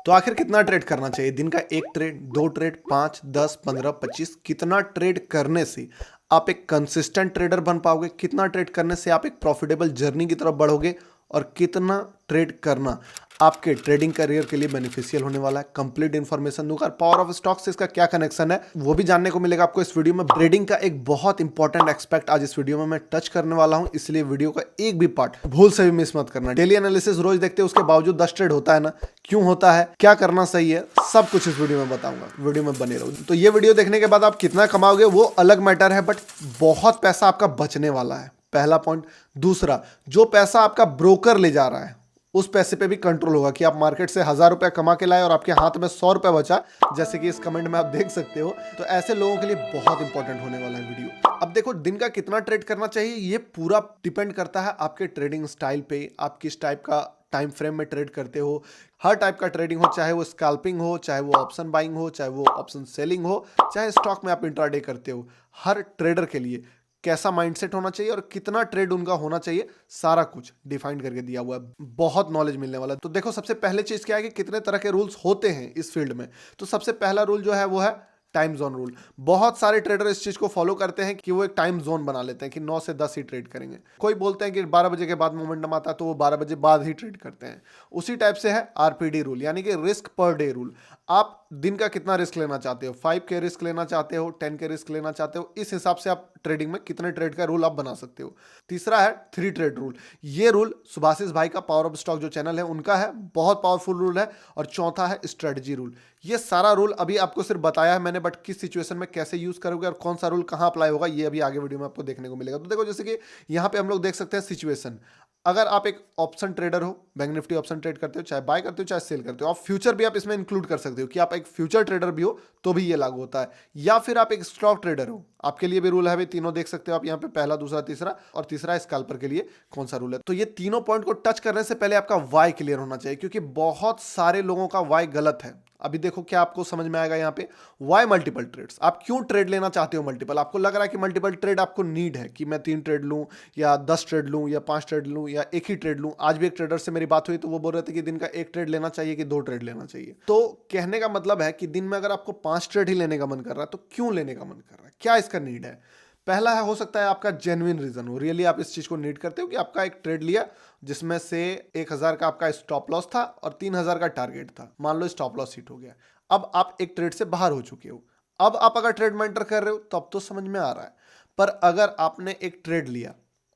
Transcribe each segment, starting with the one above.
तो आखिर कितना ट्रेड करना चाहिए? दिन का 1 ट्रेड, 2 ट्रेड, 5, 10, 15, 25 कितना ट्रेड करने से आप एक कंसिस्टेंट ट्रेडर बन पाओगे? कितना ट्रेड करने से आप एक प्रॉफिटेबल जर्नी की तरफ बढ़ोगे? और कितना ट्रेड करना आपके ट्रेडिंग करियर के लिए बेनिफिशियल होने वाला है? कंप्लीट इंफॉर्मेशन दूंगा। पावर ऑफ स्टॉक से इसका क्या कनेक्शन है वो भी जानने को मिलेगा आपको इस वीडियो में। ट्रेडिंग का एक बहुत इंपॉर्टेंट एस्पेक्ट आज इस वीडियो में मैं टच करने वाला हूं, इसलिए वीडियो का एक भी पार्ट भूल से भी मिस मत करना। डेली एनालिसिस रोज देखते हैं, उसके बावजूद 10 ट्रेड होता है ना, क्यों होता है, क्या करना सही है, सब कुछ इस वीडियो में बताऊंगा। वीडियो में बने रहो। तो ये वीडियो देखने के बाद आप कितना कमाओगे वो अलग मैटर है, बट बहुत पैसा आपका बचने वाला है, पहला पॉइंट। दूसरा, जो पैसा आपका ब्रोकर ले जा रहा है उस पैसे पे भी कंट्रोल होगा कि आप मार्केट से 1000 रुपया कमा के लाए और आपके हाथ में 100 रुपया बचा, जैसे कि इस कमेंट में आप देख सकते हो। तो ऐसे लोगों के लिए बहुत इंपॉर्टेंट होने वाला है वीडियो। अब देखो, दिन का कितना ट्रेड करना चाहिए ये पूरा डिपेंड करता है आपके ट्रेडिंग स्टाइल पे, आप किस टाइप का टाइम फ्रेम में ट्रेड करते हो। हर टाइप का ट्रेडिंग हो, चाहे वो स्कैल्पिंग हो, चाहे वो ऑप्शन बाइंग हो, चाहे वो ऑप्शन सेलिंग हो, चाहे स्टॉक में आप इंट्राडे करते हो, हर ट्रेडर के लिए कैसा माइंडसेट होना चाहिए और कितना ट्रेड उनका होना चाहिए, सारा कुछ डिफाइन करके दिया हुआ है। बहुत नॉलेज मिलने वाला है। तो देखो, सबसे पहले चीज क्या है कि कितने तरह के रूल्स होते हैं इस फील्ड में। तो सबसे पहला रूल जो है वो है टाइम जोन रूल। बहुत सारे ट्रेडर इस चीज को फॉलो करते हैं कि वो एक टाइम जोन बना लेते हैं कि 9 से 10 ही ट्रेड करेंगे। कोई बोलते हैं कि 12 बजे के बाद मोमेंटम आता है तो वो 12 बजे बाद ही ट्रेड करते हैं। उसी टाइप से है आरपीडी रूल, यानी कि रिस्क पर डे रूल। आप दिन का कितना रिस्क लेना चाहते हो, 5 के रिस्क लेना चाहते हो, 10 के रिस्क लेना चाहते हो, इस हिसाब से आप ट्रेडिंग में कितने ट्रेड का रूल आप बना सकते हो। तीसरा है 3 ट्रेड रूल। ये रूल सुभाषिस भाई का पावर ऑफ स्टॉक जो चैनल है उनका है, बहुत पावरफुल रूल है। और चौथा है स्ट्रेटजी रूल। ये सारा रूल अभी आपको सिर्फ बताया है मैंने, बट किस सिचुएशन में कैसे यूज करोगे और कौन सा रूल कहां अप्लाई होगा ये अभी आगे वीडियो में आपको देखने को मिलेगा। तो देखो, जैसे कि यहां पे हम लोग देख सकते हैं सिचुएशन। अगर आप एक ऑप्शन ट्रेडर हो, बैंक निफ्टी ऑप्शन ट्रेड करते हो, चाहे बाय करते हो चाहे सेल करते हो, आप फ्यूचर भी आप इसमें इंक्लूड कर सकते हो कि आप एक फ्यूचर ट्रेडर भी हो तो भी ये लागू होता है। या फिर आप एक स्टॉक ट्रेडर हो, आपके लिए भी रूल है भाई, तीनों देख सकते हो आप यहाँ पे, पहला, दूसरा, तीसरा। और तीसरा स्कैल्पर के लिए कौन सा रूल है। तो ये तीनों पॉइंट को टच करने से पहले आपका वाई क्लियर होना चाहिए, क्योंकि बहुत सारे लोगों का वाई गलत है। अभी देखो क्या आपको समझ में आएगा यहाँ पे। वाई मल्टीपल ट्रेड्स, आप क्यों ट्रेड लेना चाहते हो मल्टीपल? आपको लग रहा है कि मल्टीपल ट्रेड आपको नीड है कि मैं 3 ट्रेड लूं या 10 ट्रेड लूं या 5 ट्रेड लूं या एक ही ट्रेड लूं। आज भी एक ट्रेडर से मेरी बात हुई तो वो बोल रहे थे कि दिन का 1 ट्रेड लेना चाहिए कि 2 ट्रेड लेना चाहिए। तो कहने का मतलब है कि दिन में अगर आपको 5 ट्रेड ही लेने का मन कर रहा है तो क्यों लेने का मन कर रहा है, क्या इसका नीड है? पहला है, हो सकता है आपका जेन्युइन रीजन हो, रियली आप इस चीज को नीड करते हो कि आपका एक ट्रेड लिया जिसमें से 1000 का आपका स्टॉप लॉस था और 3000 का टारगेट था। मान लो स्टॉप लॉस हिट हो गया, अब आप एक ट्रेड से बाहर हो चुके हो। अब आप अगर ट्रेड में एंटर कर रहे हो तो अब तो समझ में आ रहा है। पर अगर आपने एक ट्रेड लिया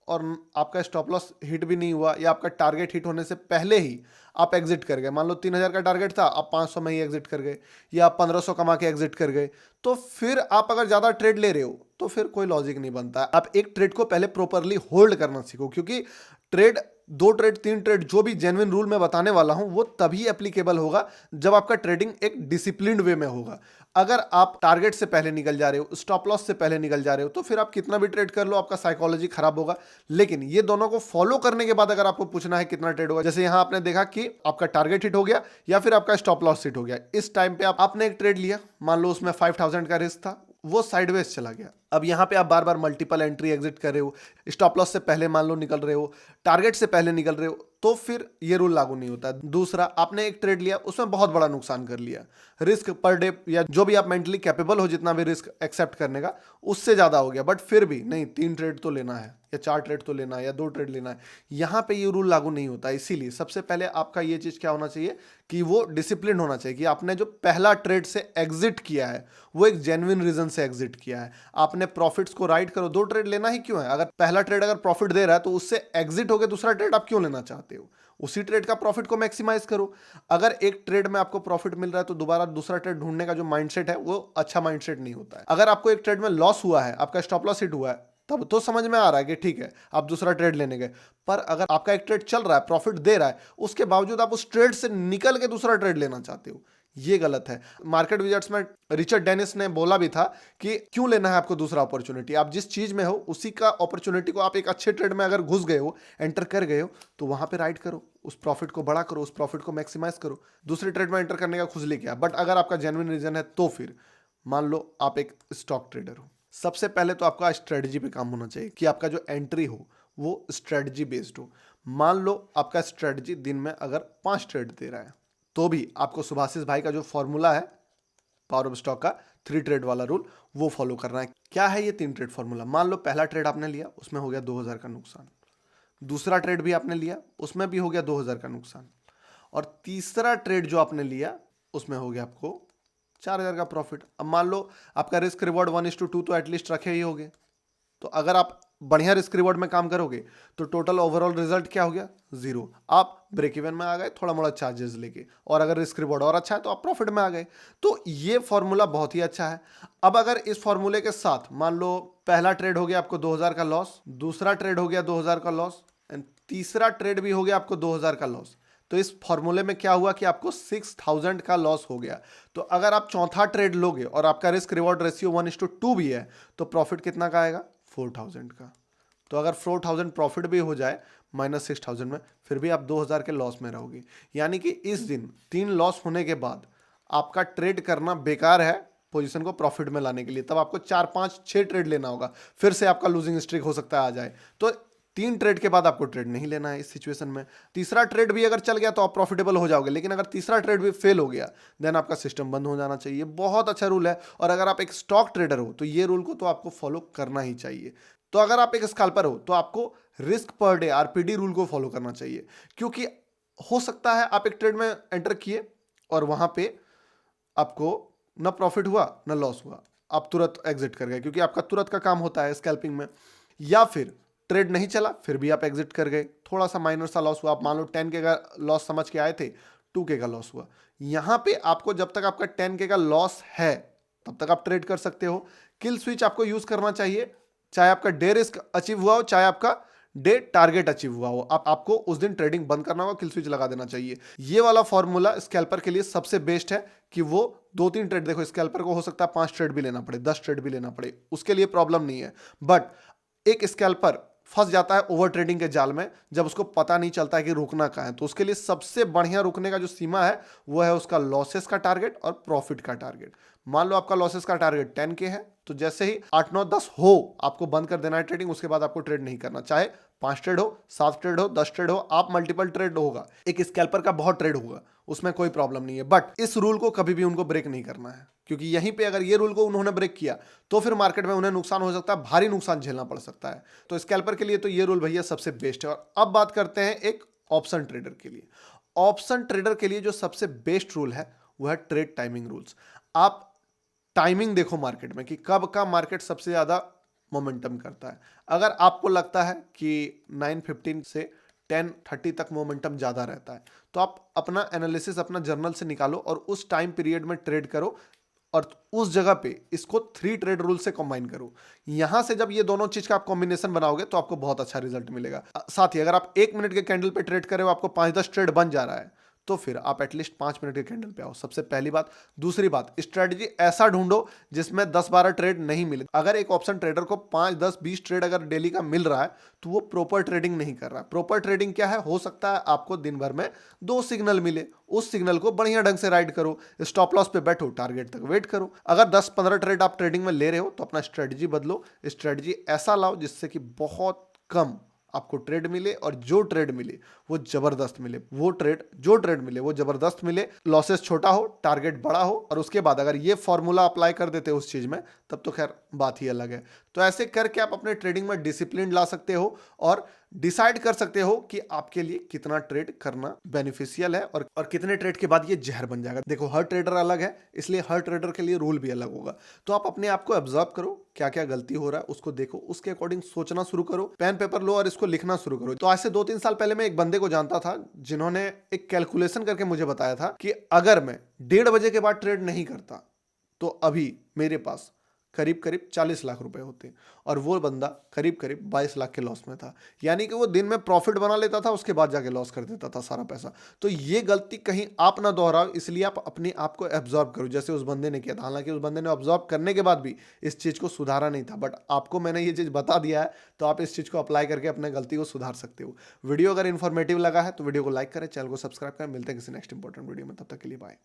और आपका स्टॉप लॉस हिट भी नहीं हुआ या आपका टारगेट हिट होने से पहले ही आप एग्जिट कर गए, मान लो 3000 का टारगेट था, आप 500 में ही एग्जिट कर गए या आप 1500 कमा के एग्जिट कर गए, तो फिर आप अगर ज्यादा ट्रेड ले रहे हो तो फिर कोई लॉजिक नहीं बनता। आप एक ट्रेड को पहले प्रॉपरली होल्ड करना सीखो, क्योंकि ट्रेड, 2 ट्रेड, 3 ट्रेड, जो भी जेन्युइन रूल मैं बताने वाला हूं वो तभी एप्लीकेबल होगा जब आपका ट्रेडिंग एक डिसिप्लिन्ड वे में होगा। अगर आप टारगेट से पहले निकल जा रहे हो, स्टॉप लॉस से पहले निकल जा रहे हो, तो फिर आप कितना भी ट्रेड कर लो आपका साइकोलॉजी खराब होगा। लेकिन ये दोनों को फॉलो करने के बाद अगर आपको पूछना है कितना ट्रेड होगा, जैसे यहां आपने देखा कि आपका टारगेट हिट हो गया या फिर आपका स्टॉप लॉस हिट हो गया, इस टाइम पे आपने एक ट्रेड लिया, मान लो उसमें 5000 का रिस्क था, वो साइडवेज चला गया। अब यहां पे आप बार बार मल्टीपल एंट्री एग्जिट कर रहे हो, स्टॉप लॉस से पहले मान लो निकल रहे हो, टारगेट से पहले निकल रहे हो, तो फिर ये रूल लागू नहीं होता। दूसरा, आपने एक ट्रेड लिया, उसमें बहुत बड़ा नुकसान कर लिया, रिस्क पर डे या जो भी आप मेंटली कैपेबल हो जितना भी रिस्क एक्सेप्ट करने का, उससे ज्यादा हो गया, बट फिर भी नहीं, 3 ट्रेड तो लेना है या 4 ट्रेड तो लेना है या 2 ट्रेड लेना है, यहां पे ये रूल लागू नहीं होता। इसीलिए सबसे पहले आपका ये चीज क्या होना चाहिए कि वो डिसिप्लिन होना चाहिए कि आपने जो पहला ट्रेड से एग्जिट किया है वो एक जेन्युइन रीजन से एग्जिट किया है। आपने प्रॉफिट्स को राइट करो, 2 ट्रेड लेना ही क्यों है? अगर पहला ट्रेड अगर प्रॉफिट दे रहा है तो उससे एग्जिट होकर दूसरा ट्रेड आप क्यों लेना चाहते हो? उसी ट्रेड का प्रॉफिट को मैक्सिमाइज करो। अगर एक ट्रेड में आपको प्रॉफिट मिल रहा है तो दोबारा दूसरा ट्रेड ढूंढने का जो माइंडसेट है वो अच्छा माइंडसेट नहीं होता है। अगर आपको एक ट्रेड में लॉस हुआ है, आपका स्टॉप लॉस हिट हुआ है, तब तो समझ में आ रहा है कि ठीक है आप दूसरा ट्रेड लेने गए। पर अगर आपका एक ट्रेड चल रहा है, प्रॉफिट दे रहा है, उसके बावजूद आप उस ट्रेड से निकल के दूसरा ट्रेड लेना चाहते हो, ये गलत है। मार्केट विजर्ट्स में रिचर्ड डेनिस ने बोला भी था कि क्यों लेना है आपको दूसरा अपॉर्चुनिटी, आप जिस चीज में हो उसी का अपॉर्चुनिटी को, आप एक अच्छे ट्रेड में अगर घुस गए हो, एंटर कर गए हो, तो वहां पे राइड करो, उस प्रॉफिट को बड़ा करो, उस प्रॉफिट को मैक्सिमाइज करो। दूसरे ट्रेड में एंटर करने का खुजली क्या? बट अगर आपका जेन्युइन रीजन है तो फिर मान लो आप एक स्टॉक ट्रेडर हो, सबसे पहले तो आपका स्ट्रेटजी पे काम होना चाहिए कि आपका जो एंट्री हो वो स्ट्रेटजी बेस्ड हो। मान लो आपका स्ट्रेटजी दिन में अगर 5 ट्रेड दे रहा है तो भी आपको सुभाषिस भाई का जो फॉर्मूला है पावर ऑफ स्टॉक का 3 ट्रेड वाला रूल वो फॉलो करना है। क्या है ये 3 ट्रेड फॉर्मूला? मान लो पहला ट्रेड आपने लिया, उसमें हो गया 2000 का नुकसान। दूसरा ट्रेड भी आपने लिया, उसमें भी हो गया 2000 का नुकसान। और तीसरा ट्रेड जो आपने लिया उसमें हो गया आपको 4000 का प्रॉफिट। अब मान लो आपका रिस्क रिवॉर्ड 1:2 तो एटलीस्ट रखे ही होगे। तो अगर आप बढ़िया रिस्क रिवॉर्ड में काम करोगे तो टोटल ओवरऑल रिजल्ट क्या हो गया? 0। आप ब्रेक इवन में आ गए थोड़ा मोड़ा चार्जेस लेके, और अगर रिस्क रिवॉर्ड और अच्छा है तो आप प्रॉफिट में आ गए। तो ये फॉर्मूला बहुत ही अच्छा है। अब अगर इस फॉर्मूले के साथ मान लो पहला ट्रेड हो गया आपको 2000 का लॉस, दूसरा ट्रेड हो गया 2000 का लॉस, एंड तीसरा ट्रेड भी हो गया आपको 2000 का लॉस, तो इस फॉर्मूले में क्या हुआ कि आपको 6000 का लॉस हो गया। तो अगर आप चौथा ट्रेड लोगे और आपका रिस्क रिवॉर्ड रेशियो 1:2 भी है तो प्रॉफिट कितना का आएगा? 4000 का। तो अगर 4000 प्रॉफिट भी हो जाए -6000 में, फिर भी आप 2000 के लॉस में रहोगे। यानी कि इस दिन 3 लॉस होने के बाद आपका ट्रेड करना बेकार है पोजीशन को प्रॉफिट में लाने के लिए। तब आपको 4 5 6 ट्रेड लेना होगा, फिर से आपका लूजिंग स्ट्रीक हो सकता है आ जाए। तो 3 ट्रेड के बाद आपको ट्रेड नहीं लेना है इस सिचुएशन में। तीसरा ट्रेड भी अगर चल गया तो आप प्रॉफिटेबल हो जाओगे, लेकिन अगर तीसरा ट्रेड भी फेल हो गया देन आपका सिस्टम बंद हो जाना चाहिए। बहुत अच्छा रूल है, और अगर आप एक स्टॉक ट्रेडर हो तो ये रूल को तो आपको फॉलो करना ही चाहिए। तो अगर आप एक स्कैल्पर हो तो आपको risk per day RPD rule को फॉलो करना चाहिए, क्योंकि हो सकता है आप एक ट्रेड में एंटर किए और वहां पे आपको ना प्रॉफिट हुआ ना लॉस हुआ, आप तुरंत एग्जिट कर गए, क्योंकि आपका तुरंत का काम होता है स्कैल्पिंग में। या फिर ट्रेड नहीं चला फिर भी आप एग्जिट कर गए, थोड़ा सा माइनर सा लॉस हुआ, आप मान लो 10K का लॉस समझ के आए थे, 2K का लॉस हुआ। यहां पे आपको जब तक आपका 10K का लॉस है तब तक आप ट्रेड कर सकते हो। किल स्विच आपको यूज करना चाहिए, चाहे आपका डे रिस्क अचीव हुआ हो चाहे आपका डे टारगेट अचीव हुआ हो, आपको उस दिन ट्रेडिंग बंद करना होगा, किल स्विच लगा देना चाहिए। ये वाला फॉर्मूला स्कैल्पर के लिए सबसे बेस्ट है कि वो 2-3 ट्रेड, देखो स्कैल्पर को हो सकता है 5 ट्रेड भी लेना पड़े, 10 ट्रेड भी लेना पड़े, उसके लिए प्रॉब्लम नहीं है। बट एक स्कैल्पर फंस जाता है ओवर ट्रेडिंग के जाल में जब उसको पता नहीं चलता है कि रुकना कहाँ है। तो उसके लिए सबसे बढ़िया रुकने का जो सीमा है वो है उसका लॉसेस का टारगेट और प्रॉफिट का टारगेट। मान लो आपका लॉसेस का टारगेट 10K है, तो जैसे ही 8 9 10 हो आपको बंद कर देना है ट्रेडिंग, उसके बाद आपको ट्रेड नहीं करना। चाहे 5 ट्रेड हो, 7 ट्रेड हो, 10 ट्रेड हो, आप मल्टीपल ट्रेड होगा, एक स्कैल्पर का बहुत ट्रेड होगा, उसमें कोई प्रॉब्लम नहीं है। बट इस रूल को कभी भी उनको ब्रेक नहीं करना है, क्योंकि यहीं पे अगर ये रूल को उन्होंने ब्रेक किया तो फिर मार्केट में उन्हें नुकसान हो सकता है, भारी नुकसान झेलना पड़ सकता है। तो स्कैल्पर के लिए तो ये रूल भैया सबसे बेस्ट है। और अब बात करते हैं एक ऑप्शन ट्रेडर के लिए। ऑप्शन ट्रेडर के लिए जो सबसे बेस्ट रूल है वो है ट्रेड टाइमिंग रूल्स। आप टाइमिंग देखो मार्केट में कि कब का मार्केट सबसे ज्यादा मोमेंटम करता है। अगर आपको लगता है कि 9:15 से 10:30 तक मोमेंटम ज्यादा रहता है तो आप अपना एनालिसिस अपना जर्नल से निकालो और उस टाइम पीरियड में ट्रेड करो, और उस जगह पे इसको 3 ट्रेड रूल से कंबाइन करो। यहां से जब ये दोनों चीज का आप कॉम्बिनेशन बनाओगे तो आपको बहुत अच्छा रिजल्ट मिलेगा। साथ ही अगर आप 1 मिनट के कैंडल पे ट्रेड कर रहे हो, आपको 5-10 ट्रेड बन जा रहा है, तो फिर आप एटलीस्ट 5 मिनट के कैंडल पे आओ, सबसे पहली बात। दूसरी बात, स्ट्रेटजी ऐसा ढूंढो जिसमें 10-12 ट्रेड नहीं मिले। अगर एक ऑप्शन ट्रेडर को 5-10-20 ट्रेड अगर डेली का मिल रहा है तो वो प्रॉपर ट्रेडिंग नहीं कर रहा है। प्रॉपर ट्रेडिंग क्या है? हो सकता है आपको दिन भर में 2 सिग्नल मिले, उस सिग्नल को बढ़िया ढंग से राइड करो, स्टॉप लॉस पे बैठो, टारगेट तक वेट करो। अगर 10-15 ट्रेड आप ट्रेडिंग में ले रहे हो तो अपना स्ट्रेटजी बदलो, स्ट्रेटजी ऐसा लाओ जिससे कि बहुत कम आपको ट्रेड मिले, और जो ट्रेड मिले वो जबरदस्त मिले, जो ट्रेड मिले वो जबरदस्त मिले, लॉसेस छोटा हो, टारगेट बड़ा हो। और उसके बाद अगर ये फॉर्मूला अप्लाई कर देते हो उस चीज में तब तो खैर बात ही अलग है। तो ऐसे करके आप अपने ट्रेडिंग में डिसिप्लिन ला सकते हो और डिसाइड कर सकते हो कि आपके लिए कितना ट्रेड करना बेनिफिशियल है और कितने ट्रेड के बाद ये जहर बन जाएगा। देखो हर ट्रेडर अलग है, इसलिए हर ट्रेडर के लिए रूल भी अलग होगा। तो आप अपने आप को ऑब्जर्व करो, क्या क्या गलती हो रहा है उसको देखो, उसके अकॉर्डिंग सोचना शुरू करो, पेन पेपर लो और इसको लिखना शुरू करो। तो आज से 2-3 साल पहले मैं एक बंदे को जानता था जिन्होंने एक कैलकुलेशन करके मुझे बताया था कि अगर मैं 1:30 बजे के बाद ट्रेड नहीं करता तो अभी मेरे पास करीब करीब 40 लाख रुपए होते, और वो बंदा करीब करीब 22 लाख के लॉस में था। यानी कि वो दिन में प्रॉफिट बना लेता था, उसके बाद जाके लॉस कर देता था सारा पैसा। तो ये गलती कहीं आप ना दोहराओ, इसलिए आप अपने आप को एब्जॉर्ब करो जैसे उस बंदे ने किया था। हालांकि उस बंदे ने ऑब्जॉर्व करने के बाद भी इस चीज को सुधारा नहीं था, बट आपको मैंने ये चीज बता दिया है तो आप इस चीज को अप्लाई करके अपने गलती को सुधार सकते हो। वीडियो अगर इन्फॉर्मेटिव लगा है तो वीडियो को लाइक करें, चैनल को सब्सक्राइब करें। मिलते हैं किसी नेक्स्ट इंपॉर्टेंट वीडियो में, तब तक के लिए बाय।